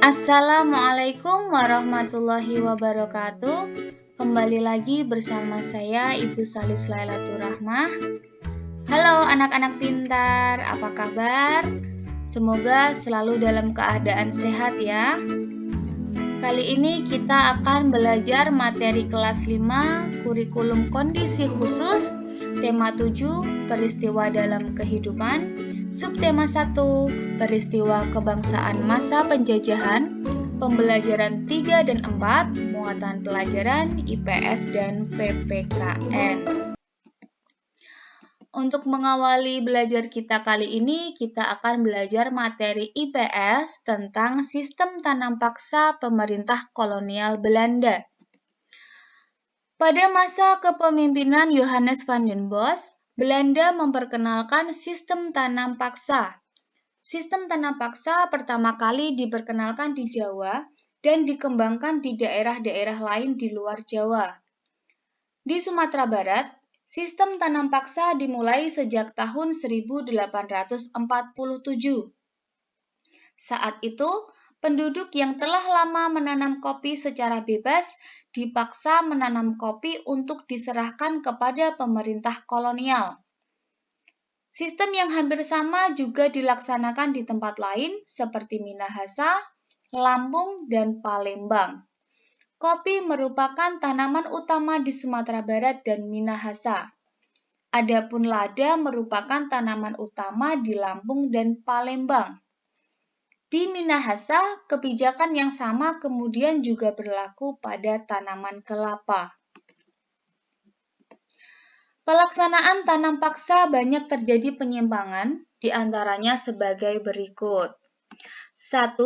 Assalamualaikum warahmatullahi wabarakatuh. Kembali lagi bersama saya Ibu Salis Lailatul Rahmah. Halo anak-anak pintar, apa kabar? Semoga selalu dalam keadaan sehat ya. Kali ini kita akan belajar materi kelas 5 kurikulum kondisi khusus, tema 7 peristiwa dalam kehidupan, subtema 1 peristiwa kebangsaan masa penjajahan, pembelajaran 3 dan 4 muatan pelajaran IPS dan PPKN. Untuk mengawali belajar kita kali ini, kita akan belajar materi IPS tentang sistem tanam paksa pemerintah kolonial Belanda. Pada masa kepemimpinan Johannes van den Bosch, Belanda memperkenalkan sistem tanam paksa. Sistem tanam paksa pertama kali diperkenalkan di Jawa dan dikembangkan di daerah-daerah lain di luar Jawa. Di Sumatera Barat, sistem tanam paksa dimulai sejak tahun 1847. Saat itu, penduduk yang telah lama menanam kopi secara bebas dipaksa menanam kopi untuk diserahkan kepada pemerintah kolonial. Sistem yang hampir sama juga dilaksanakan di tempat lain seperti Minahasa, Lampung, dan Palembang. Kopi merupakan tanaman utama di Sumatera Barat dan Minahasa. Adapun lada merupakan tanaman utama di Lampung dan Palembang. Di Minahasa, kebijakan yang sama kemudian juga berlaku pada tanaman kelapa. Pelaksanaan tanam paksa banyak terjadi penyimpangan, di antaranya sebagai berikut. 1.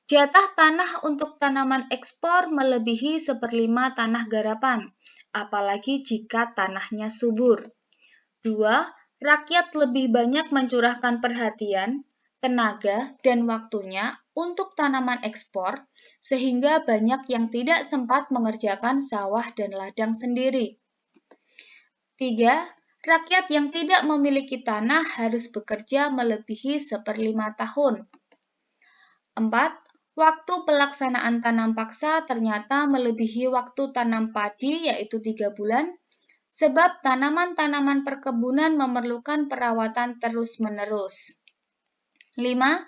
Jatah tanah untuk tanaman ekspor melebihi 1/5 tanah garapan, apalagi jika tanahnya subur. 2. Rakyat lebih banyak mencurahkan perhatian, tenaga, dan waktunya untuk tanaman ekspor, sehingga banyak yang tidak sempat mengerjakan sawah dan ladang sendiri. 3. Rakyat yang tidak memiliki tanah harus bekerja melebihi 1/5 tahun. 4. Waktu pelaksanaan tanam paksa ternyata melebihi waktu tanam padi yaitu 3 bulan, sebab tanaman-tanaman perkebunan memerlukan perawatan terus-menerus. 5.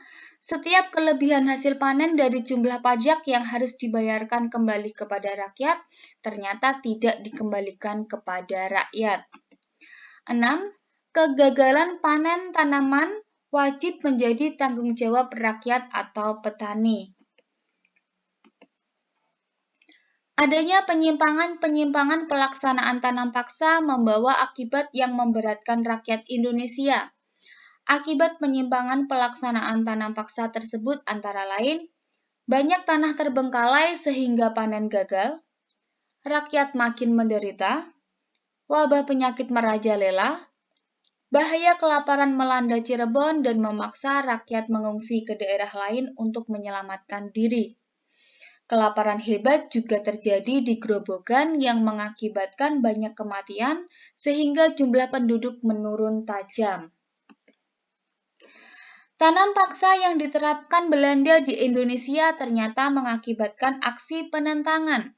Setiap kelebihan hasil panen dari jumlah pajak yang harus dibayarkan kembali kepada rakyat ternyata tidak dikembalikan kepada rakyat. 6. Kegagalan panen tanaman wajib menjadi tanggung jawab rakyat atau petani. Adanya penyimpangan pelaksanaan tanam paksa membawa akibat yang memberatkan rakyat Indonesia. Akibat penyimpangan pelaksanaan tanam paksa tersebut antara lain, banyak tanah terbengkalai sehingga panen gagal, rakyat makin menderita, wabah penyakit merajalela, bahaya kelaparan melanda Cirebon dan memaksa rakyat mengungsi ke daerah lain untuk menyelamatkan diri. Kelaparan hebat juga terjadi di Grobogan yang mengakibatkan banyak kematian sehingga jumlah penduduk menurun tajam. Tanam paksa yang diterapkan Belanda di Indonesia ternyata mengakibatkan aksi penentangan.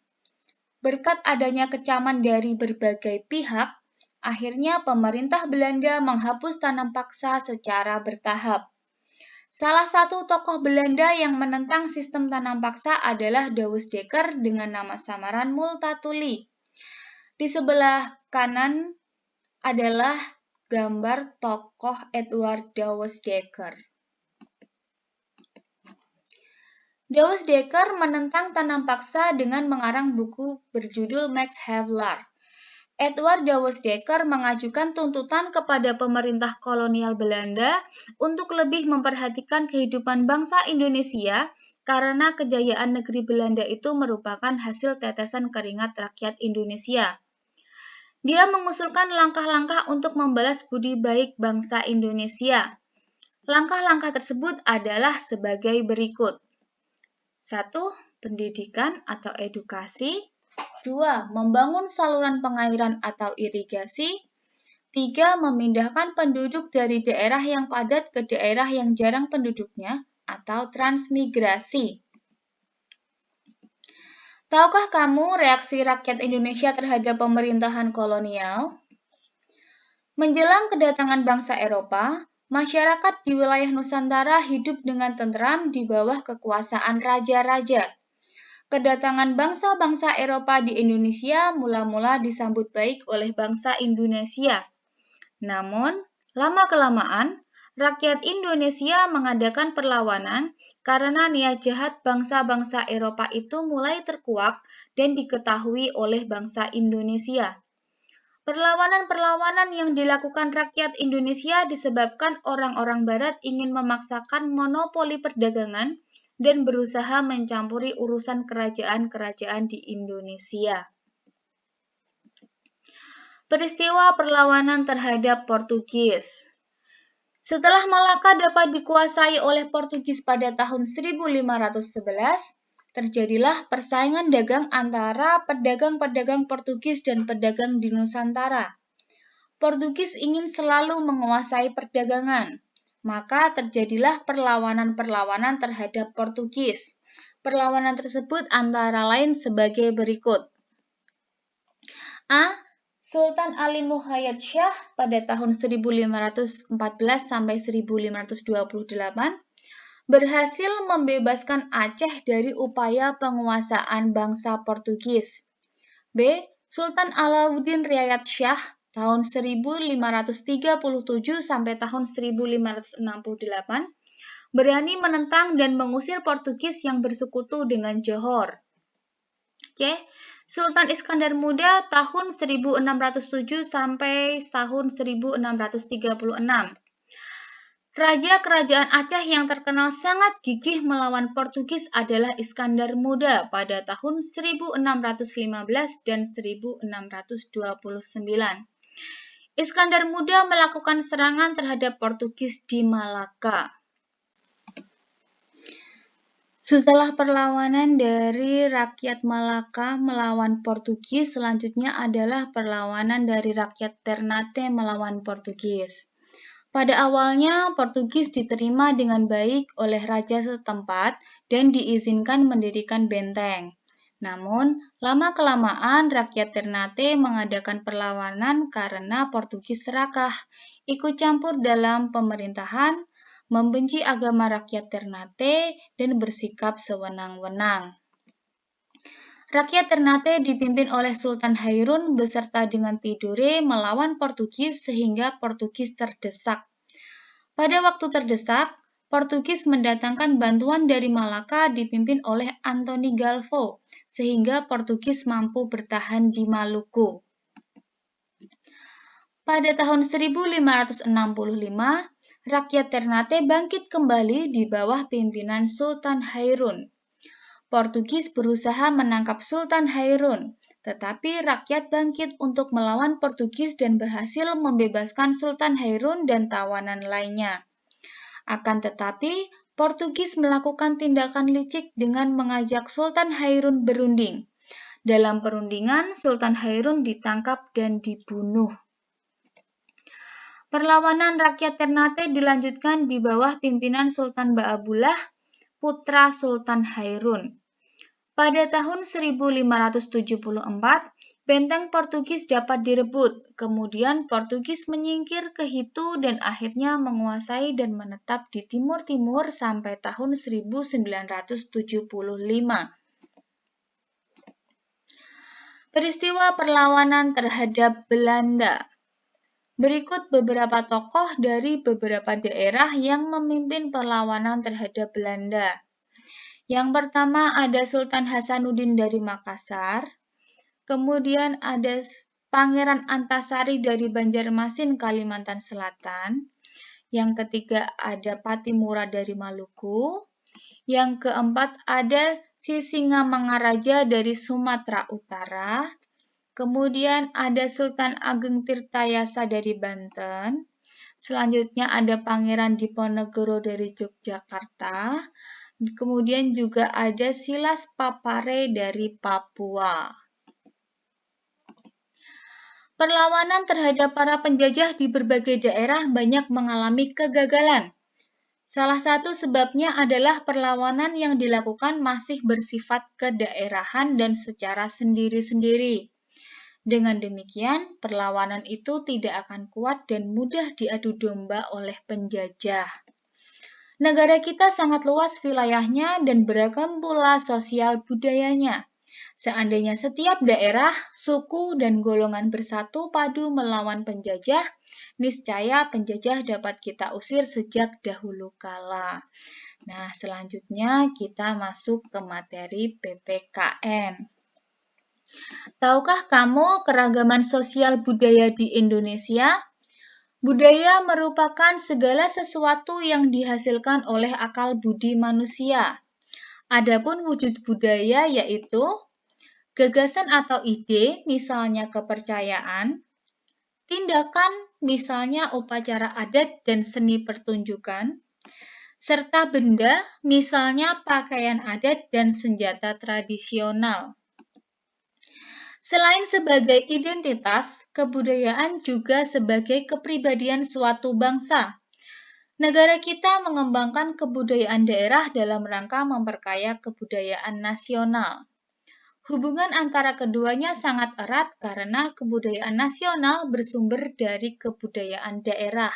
Berkat adanya kecaman dari berbagai pihak, akhirnya pemerintah Belanda menghapus tanam paksa secara bertahap. Salah satu tokoh Belanda yang menentang sistem tanam paksa adalah Douwes Dekker dengan nama samaran Multatuli. Di sebelah kanan adalah gambar tokoh Edward Douwes Dekker. Douwes Dekker menentang tanam paksa dengan mengarang buku berjudul Max Havelaar. Edward Douwes Dekker mengajukan tuntutan kepada pemerintah kolonial Belanda untuk lebih memperhatikan kehidupan bangsa Indonesia karena kejayaan negeri Belanda itu merupakan hasil tetesan keringat rakyat Indonesia. Dia mengusulkan langkah-langkah untuk membalas budi baik bangsa Indonesia. Langkah-langkah tersebut adalah sebagai berikut. 1. Pendidikan atau edukasi. 2. Membangun saluran pengairan atau irigasi. 3. Memindahkan penduduk dari daerah yang padat ke daerah yang jarang penduduknya atau transmigrasi. Tahukah kamu reaksi rakyat Indonesia terhadap pemerintahan kolonial? Menjelang kedatangan bangsa Eropa, masyarakat di wilayah Nusantara hidup dengan tentram di bawah kekuasaan raja-raja. Kedatangan bangsa-bangsa Eropa di Indonesia mula-mula disambut baik oleh bangsa Indonesia. Namun, lama-kelamaan, rakyat Indonesia mengadakan perlawanan karena niat jahat bangsa-bangsa Eropa itu mulai terkuak dan diketahui oleh bangsa Indonesia. Perlawanan-perlawanan yang dilakukan rakyat Indonesia disebabkan orang-orang Barat ingin memaksakan monopoli perdagangan dan berusaha mencampuri urusan kerajaan-kerajaan di Indonesia. Peristiwa perlawanan terhadap Portugis. Setelah Malaka dapat dikuasai oleh Portugis pada tahun 1511, terjadilah persaingan dagang antara pedagang-pedagang Portugis dan pedagang di Nusantara. Portugis ingin selalu menguasai perdagangan. Maka terjadilah perlawanan-perlawanan terhadap Portugis. Perlawanan tersebut antara lain sebagai berikut. A. Sultan Ali Muhayyad Shah pada tahun 1514 sampai 1528 berhasil membebaskan Aceh dari upaya penguasaan bangsa Portugis. B. Sultan Alauddin Riayat Shah tahun 1537 sampai tahun 1568 berani menentang dan mengusir Portugis yang bersekutu dengan Johor. C. Sultan Iskandar Muda tahun 1607 sampai tahun 1636. Raja Kerajaan Aceh yang terkenal sangat gigih melawan Portugis adalah Iskandar Muda pada tahun 1615 dan 1629. Iskandar Muda melakukan serangan terhadap Portugis di Malaka. Setelah perlawanan dari rakyat Malaka melawan Portugis, selanjutnya adalah perlawanan dari rakyat Ternate melawan Portugis. Pada awalnya, Portugis diterima dengan baik oleh raja setempat dan diizinkan mendirikan benteng. Namun, lama-kelamaan rakyat Ternate mengadakan perlawanan karena Portugis serakah, ikut campur dalam pemerintahan, membenci agama rakyat Ternate, dan bersikap sewenang-wenang. Rakyat Ternate dipimpin oleh Sultan Hairun beserta dengan Tidore melawan Portugis sehingga Portugis terdesak. Pada waktu terdesak, Portugis mendatangkan bantuan dari Malaka dipimpin oleh Antoni Galvo, sehingga Portugis mampu bertahan di Maluku. Pada tahun 1565, rakyat Ternate bangkit kembali di bawah pimpinan Sultan Hairun. Portugis berusaha menangkap Sultan Hairun, tetapi rakyat bangkit untuk melawan Portugis dan berhasil membebaskan Sultan Hairun dan tawanan lainnya. Akan tetapi, Portugis melakukan tindakan licik dengan mengajak Sultan Hairun berunding. Dalam perundingan, Sultan Hairun ditangkap dan dibunuh. Perlawanan rakyat Ternate dilanjutkan di bawah pimpinan Sultan Baabullah, putra Sultan Hairun. Pada tahun 1574, benteng Portugis dapat direbut, kemudian Portugis menyingkir ke Hitu dan akhirnya menguasai dan menetap di timur-timur sampai tahun 1975. Peristiwa perlawanan terhadap Belanda. Berikut beberapa tokoh dari beberapa daerah yang memimpin perlawanan terhadap Belanda. Yang pertama ada Sultan Hasanuddin dari Makassar. Kemudian ada Pangeran Antasari dari Banjarmasin, Kalimantan Selatan. Yang ketiga ada Patimura dari Maluku. Yang keempat ada Sisingamangaraja dari Sumatera Utara. Kemudian ada Sultan Ageng Tirtayasa dari Banten. Selanjutnya ada Pangeran Diponegoro dari Yogyakarta. Kemudian juga ada Silas Papare dari Papua. Perlawanan terhadap para penjajah di berbagai daerah banyak mengalami kegagalan. Salah satu sebabnya adalah perlawanan yang dilakukan masih bersifat kedaerahan dan secara sendiri-sendiri. Dengan demikian, perlawanan itu tidak akan kuat dan mudah diadu domba oleh penjajah. Negara kita sangat luas wilayahnya dan beragam pula sosial budayanya. Seandainya setiap daerah, suku, dan golongan bersatu padu melawan penjajah, niscaya penjajah dapat kita usir sejak dahulu kala. Nah, selanjutnya kita masuk ke materi PPKN. Tahukah kamu keragaman sosial budaya di Indonesia? Budaya merupakan segala sesuatu yang dihasilkan oleh akal budi manusia. Adapun wujud budaya yaitu gagasan atau ide, misalnya kepercayaan, tindakan, misalnya upacara adat dan seni pertunjukan, serta benda, misalnya pakaian adat dan senjata tradisional. Selain sebagai identitas, kebudayaan juga sebagai kepribadian suatu bangsa. Negara kita mengembangkan kebudayaan daerah dalam rangka memperkaya kebudayaan nasional. Hubungan antara keduanya sangat erat karena kebudayaan nasional bersumber dari kebudayaan daerah.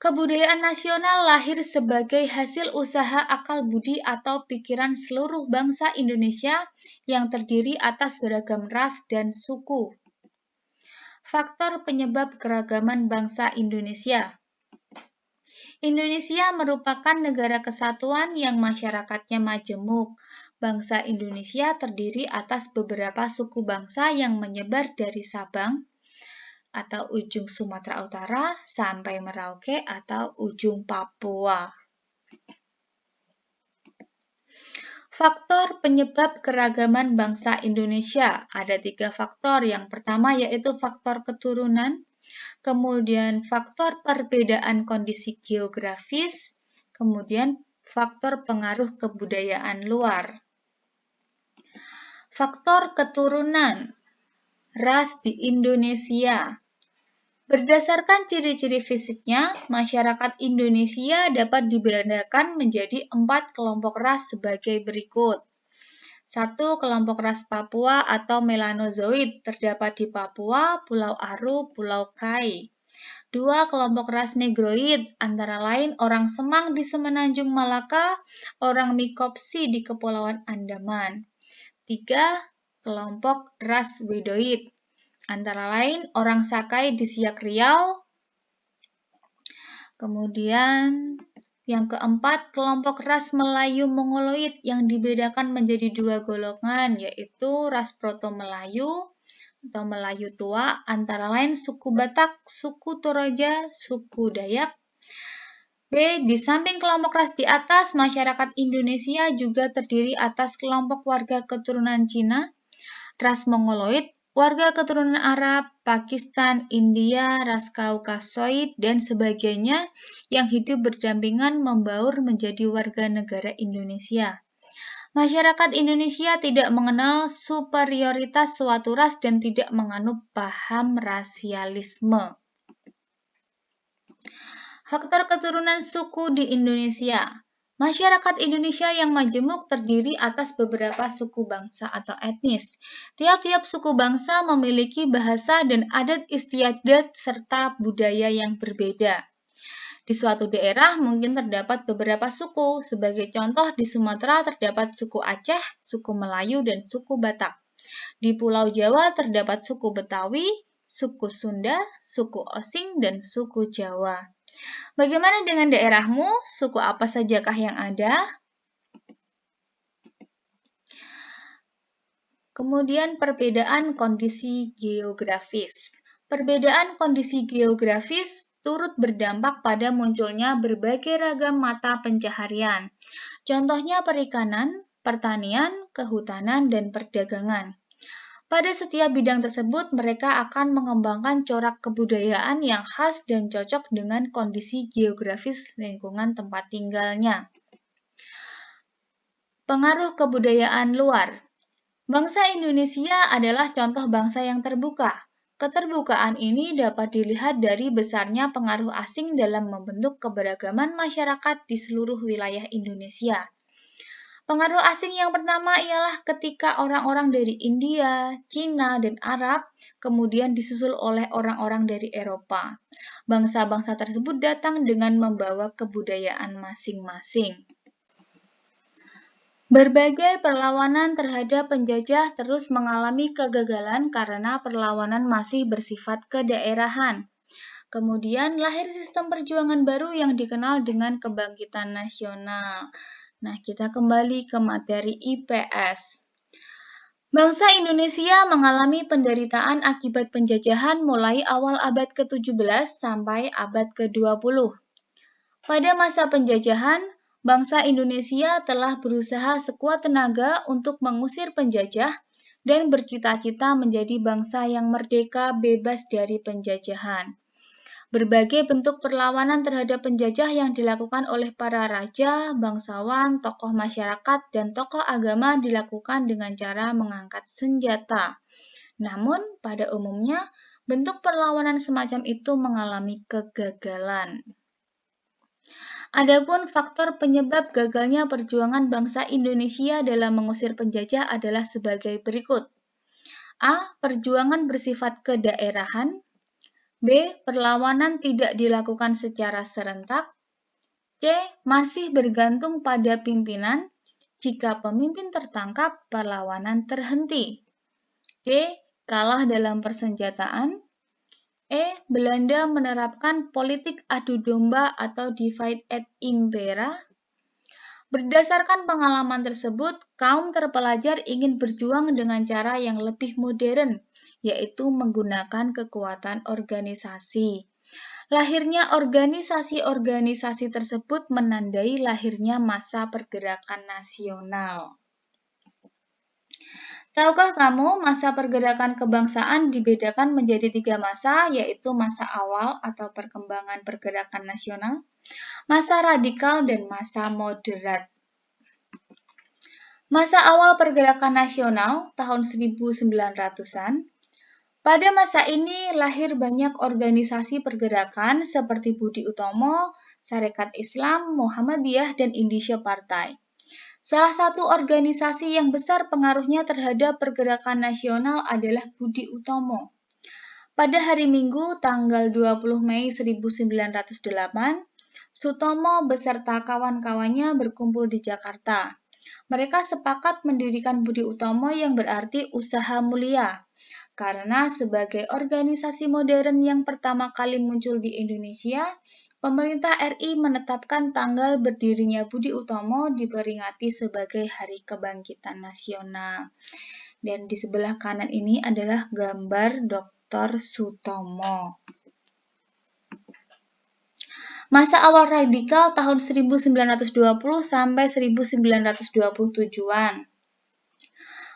Kebudayaan nasional lahir sebagai hasil usaha akal budi atau pikiran seluruh bangsa Indonesia yang terdiri atas beragam ras dan suku. Faktor penyebab keragaman bangsa Indonesia. Indonesia merupakan negara kesatuan yang masyarakatnya majemuk. Bangsa Indonesia terdiri atas beberapa suku bangsa yang menyebar dari Sabang atau ujung Sumatera Utara sampai Merauke atau ujung Papua. Faktor penyebab keragaman bangsa Indonesia. Ada 3 faktor. Yang pertama yaitu faktor keturunan, kemudian faktor perbedaan kondisi geografis, kemudian faktor pengaruh kebudayaan luar. Faktor keturunan ras di Indonesia. Berdasarkan ciri-ciri fisiknya, masyarakat Indonesia dapat dibedakan menjadi 4 kelompok ras sebagai berikut. 1. Kelompok ras Papua atau Melanozoid terdapat di Papua, Pulau Aru, Pulau Kai. 2. Kelompok ras Negroid, antara lain orang Semang di Semenanjung Malaka, orang Mikopsi di Kepulauan Andaman. 3. Kelompok ras Wedoid, antara lain orang Sakai di Siak Riau. Kemudian yang keempat, kelompok ras Melayu Mongoloid yang dibedakan menjadi 2 golongan, yaitu ras Proto-Melayu atau Melayu tua, antara lain suku Batak, suku Toraja, suku Dayak. B. Di samping kelompok ras di atas, masyarakat Indonesia juga terdiri atas kelompok warga keturunan Cina, ras Mongoloid, warga keturunan Arab, Pakistan, India, ras Kaukasoid, dan sebagainya yang hidup berdampingan membaur menjadi warga negara Indonesia. Masyarakat Indonesia tidak mengenal superioritas suatu ras dan tidak menganut paham rasialisme. Faktor keturunan suku di Indonesia. Masyarakat Indonesia yang majemuk terdiri atas beberapa suku bangsa atau etnis. Tiap-tiap suku bangsa memiliki bahasa dan adat istiadat serta budaya yang berbeda. Di suatu daerah mungkin terdapat beberapa suku. Sebagai contoh, di Sumatera terdapat suku Aceh, suku Melayu, dan suku Batak. Di Pulau Jawa terdapat suku Betawi, suku Sunda, suku Osing, dan suku Jawa. Bagaimana dengan daerahmu? Suku apa sajakah yang ada? Kemudian perbedaan kondisi geografis. Perbedaan kondisi geografis turut berdampak pada munculnya berbagai ragam mata pencaharian. Contohnya perikanan, pertanian, kehutanan, dan perdagangan. Pada setiap bidang tersebut, mereka akan mengembangkan corak kebudayaan yang khas dan cocok dengan kondisi geografis lingkungan tempat tinggalnya. Pengaruh kebudayaan luar. Bangsa Indonesia adalah contoh bangsa yang terbuka. Keterbukaan ini dapat dilihat dari besarnya pengaruh asing dalam membentuk keberagaman masyarakat di seluruh wilayah Indonesia. Pengaruh asing yang pertama ialah ketika orang-orang dari India, Cina, dan Arab kemudian disusul oleh orang-orang dari Eropa. Bangsa-bangsa tersebut datang dengan membawa kebudayaan masing-masing. Berbagai perlawanan terhadap penjajah terus mengalami kegagalan karena perlawanan masih bersifat kedaerahan. Kemudian lahir sistem perjuangan baru yang dikenal dengan kebangkitan nasional. Nah, kita kembali ke materi IPS. Bangsa Indonesia mengalami penderitaan akibat penjajahan mulai awal abad ke-17 sampai abad ke-20. Pada masa penjajahan, bangsa Indonesia telah berusaha sekuat tenaga untuk mengusir penjajah dan bercita-cita menjadi bangsa yang merdeka bebas dari penjajahan. Berbagai bentuk perlawanan terhadap penjajah yang dilakukan oleh para raja, bangsawan, tokoh masyarakat, dan tokoh agama dilakukan dengan cara mengangkat senjata. Namun, pada umumnya, bentuk perlawanan semacam itu mengalami kegagalan. Adapun faktor penyebab gagalnya perjuangan bangsa Indonesia dalam mengusir penjajah adalah sebagai berikut. A. Perjuangan bersifat kedaerahan. B. Perlawanan tidak dilakukan secara serentak. C. Masih bergantung pada pimpinan. Jika pemimpin tertangkap, perlawanan terhenti. D. Kalah dalam persenjataan. E. Belanda menerapkan politik adu domba atau divide et impera. Berdasarkan pengalaman tersebut, kaum terpelajar ingin berjuang dengan cara yang lebih modern, yaitu menggunakan kekuatan organisasi. Lahirnya organisasi-organisasi tersebut menandai lahirnya masa pergerakan nasional. Tahukah kamu masa pergerakan kebangsaan dibedakan menjadi 3 masa, yaitu masa awal atau perkembangan pergerakan nasional, masa radikal, dan masa moderat. Masa awal pergerakan nasional tahun 1900-an. Pada masa ini lahir banyak organisasi pergerakan seperti Budi Utomo, Sarekat Islam, Muhammadiyah, dan Indonesia Partai. Salah satu organisasi yang besar pengaruhnya terhadap pergerakan nasional adalah Budi Utomo. Pada hari Minggu, tanggal 20 Mei 1908, Sutomo beserta kawan-kawannya berkumpul di Jakarta. Mereka sepakat mendirikan Budi Utomo yang berarti usaha mulia, karena sebagai organisasi modern yang pertama kali muncul di Indonesia, pemerintah RI menetapkan tanggal berdirinya Budi Utomo diperingati sebagai Hari Kebangkitan Nasional. Dan di sebelah kanan ini adalah gambar Dr. Sutomo. Masa awal radikal tahun 1920 sampai 1927-an.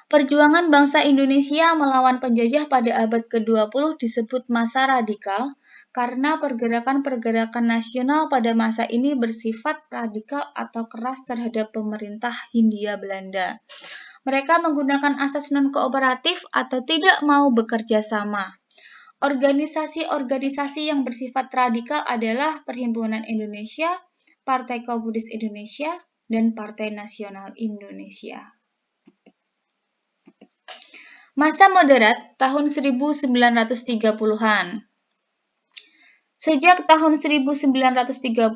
Perjuangan bangsa Indonesia melawan penjajah pada abad ke-20 disebut masa radikal karena pergerakan-pergerakan nasional pada masa ini bersifat radikal atau keras terhadap pemerintah Hindia Belanda. Mereka menggunakan asas non-kooperatif atau tidak mau bekerja sama. Organisasi-organisasi yang bersifat radikal adalah Perhimpunan Indonesia, Partai Komunis Indonesia, dan Partai Nasional Indonesia. Masa moderat tahun 1930-an. Sejak tahun 1930,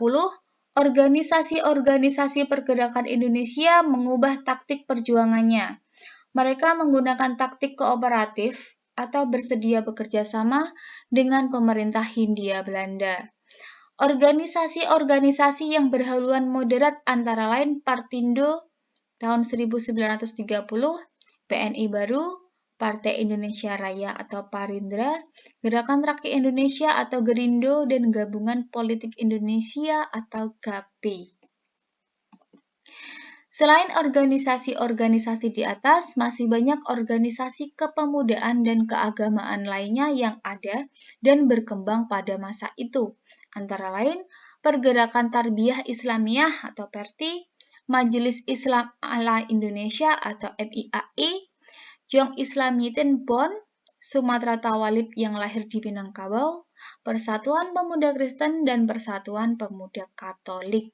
organisasi-organisasi pergerakan Indonesia mengubah taktik perjuangannya. Mereka menggunakan taktik kooperatif atau bersedia bekerja sama dengan pemerintah Hindia Belanda. Organisasi-organisasi yang berhaluan moderat antara lain Partindo tahun 1930, PNI Baru, Partai Indonesia Raya atau Parindra, Gerakan Rakyat Indonesia atau Gerindo, dan Gabungan Politik Indonesia atau GAPI. Selain organisasi-organisasi di atas, masih banyak organisasi kepemudaan dan keagamaan lainnya yang ada dan berkembang pada masa itu. Antara lain, Pergerakan Tarbiyah Islamiyah atau PERTI, Majelis Islam ala Indonesia atau MIAI, Jong Islamiyeten Bond, Sumatera Tawalib yang lahir di Minangkabau, Persatuan Pemuda Kristen, dan Persatuan Pemuda Katolik.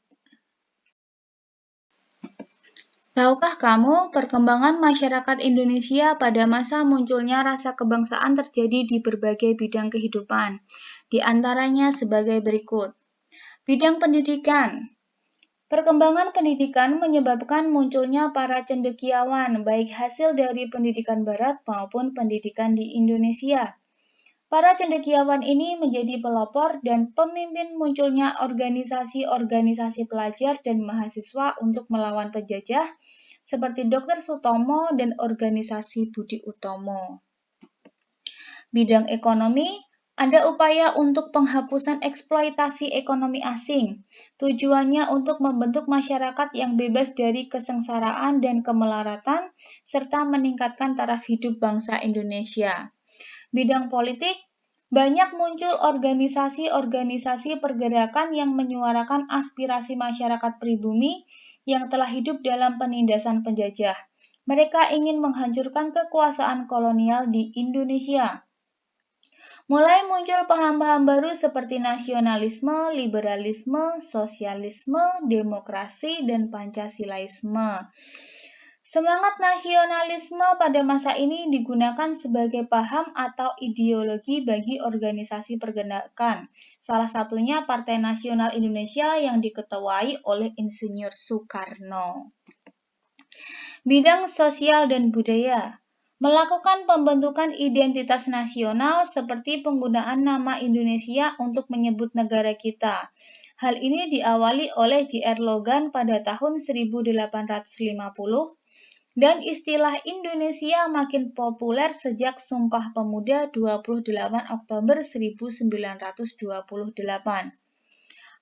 Tahukah kamu perkembangan masyarakat Indonesia pada masa munculnya rasa kebangsaan terjadi di berbagai bidang kehidupan, di antaranya sebagai berikut. Bidang pendidikan. Perkembangan pendidikan menyebabkan munculnya para cendekiawan, baik hasil dari pendidikan barat maupun pendidikan di Indonesia. Para cendekiawan ini menjadi pelopor dan pemimpin munculnya organisasi-organisasi pelajar dan mahasiswa untuk melawan penjajah, seperti Dr. Sutomo dan organisasi Budi Utomo. Bidang ekonomi, ada upaya untuk penghapusan eksploitasi ekonomi asing. Tujuannya untuk membentuk masyarakat yang bebas dari kesengsaraan dan kemelaratan, serta meningkatkan taraf hidup bangsa Indonesia. Bidang politik, banyak muncul organisasi-organisasi pergerakan yang menyuarakan aspirasi masyarakat pribumi yang telah hidup dalam penindasan penjajah. Mereka ingin menghancurkan kekuasaan kolonial di Indonesia. Mulai muncul paham-paham baru seperti nasionalisme, liberalisme, sosialisme, demokrasi, dan Pancasilais-me. Semangat nasionalisme pada masa ini digunakan sebagai paham atau ideologi bagi organisasi pergerakan, salah satunya Partai Nasional Indonesia yang diketuai oleh Insinyur Soekarno. Bidang sosial dan budaya. Melakukan pembentukan identitas nasional seperti penggunaan nama Indonesia untuk menyebut negara kita. Hal ini diawali oleh J.R. Logan pada tahun 1850 dan istilah Indonesia makin populer sejak Sumpah Pemuda 28 Oktober 1928.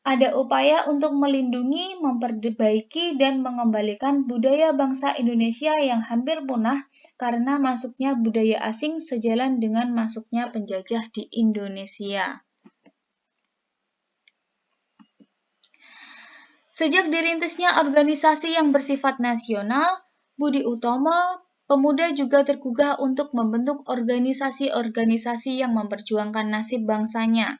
Ada upaya untuk melindungi, memperbaiki, dan mengembalikan budaya bangsa Indonesia yang hampir punah karena masuknya budaya asing sejalan dengan masuknya penjajah di Indonesia. Sejak dirintisnya organisasi yang bersifat nasional, Budi Utomo, pemuda juga tergugah untuk membentuk organisasi-organisasi yang memperjuangkan nasib bangsanya.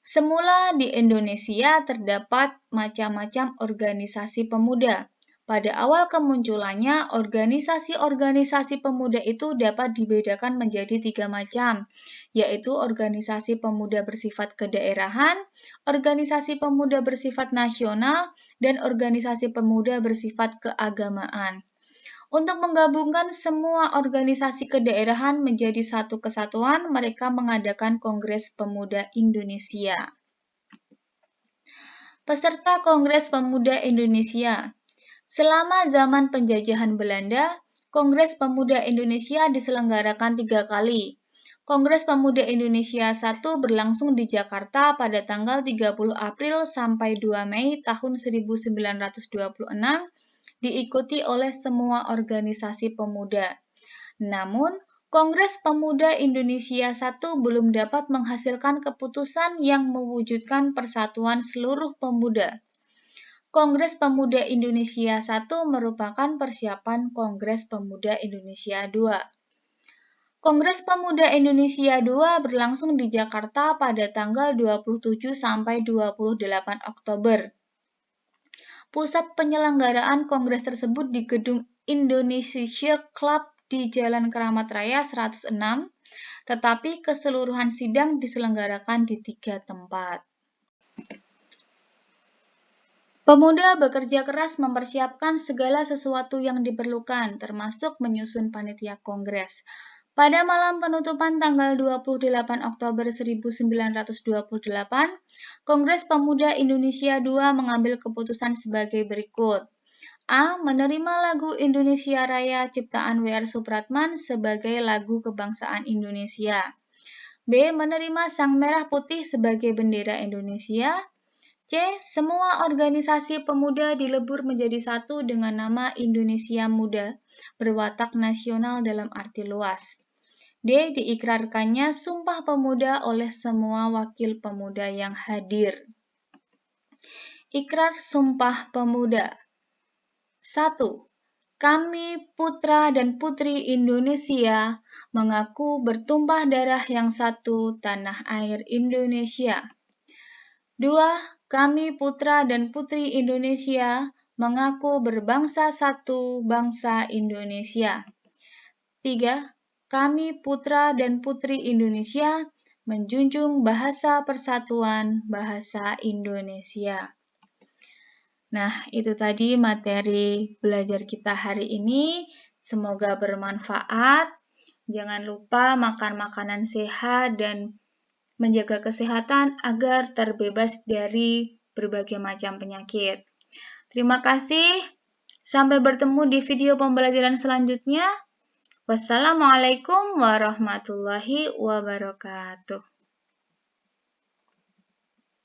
Semula di Indonesia terdapat macam-macam organisasi pemuda. Pada awal kemunculannya, organisasi-organisasi pemuda itu dapat dibedakan menjadi 3 macam, yaitu organisasi pemuda bersifat kedaerahan, organisasi pemuda bersifat nasional, dan organisasi pemuda bersifat keagamaan. Untuk menggabungkan semua organisasi kedaerahan menjadi satu kesatuan, mereka mengadakan Kongres Pemuda Indonesia. Peserta Kongres Pemuda Indonesia. Selama zaman penjajahan Belanda, Kongres Pemuda Indonesia diselenggarakan 3 kali. Kongres Pemuda Indonesia I berlangsung di Jakarta pada tanggal 30 April sampai 2 Mei tahun 1926, diikuti oleh semua organisasi pemuda. Namun, Kongres Pemuda Indonesia I belum dapat menghasilkan keputusan yang mewujudkan persatuan seluruh pemuda. Kongres Pemuda Indonesia I merupakan persiapan Kongres Pemuda Indonesia II. Kongres Pemuda Indonesia II berlangsung di Jakarta pada tanggal 27 sampai 28 Oktober. Pusat penyelenggaraan kongres tersebut di Gedung Indonesia Club di Jalan Keramat Raya 106, tetapi keseluruhan sidang diselenggarakan di 3 tempat. Pemuda bekerja keras mempersiapkan segala sesuatu yang diperlukan, termasuk menyusun panitia kongres. Pada malam penutupan tanggal 28 Oktober 1928, Kongres Pemuda Indonesia II mengambil keputusan sebagai berikut. A. Menerima lagu Indonesia Raya ciptaan W.R. Supratman sebagai lagu kebangsaan Indonesia. B. Menerima Sang Merah Putih sebagai bendera Indonesia. C. Semua organisasi pemuda dilebur menjadi satu dengan nama Indonesia Muda, berwatak nasional dalam arti luas. D. Diikrarkannya Sumpah Pemuda oleh semua wakil pemuda yang hadir. Ikrar Sumpah Pemuda. 1. Kami, putra dan putri Indonesia, mengaku bertumpah darah yang satu, tanah air Indonesia. 2. Kami, putra dan putri Indonesia, mengaku berbangsa satu, bangsa Indonesia. 3. Kami, putra dan putri Indonesia, menjunjung bahasa persatuan, bahasa Indonesia. Nah, itu tadi materi belajar kita hari ini. Semoga bermanfaat. Jangan lupa makan makanan sehat dan menjaga kesehatan agar terbebas dari berbagai macam penyakit. Terima kasih. Sampai bertemu di video pembelajaran selanjutnya. Wassalamualaikum warahmatullahi wabarakatuh.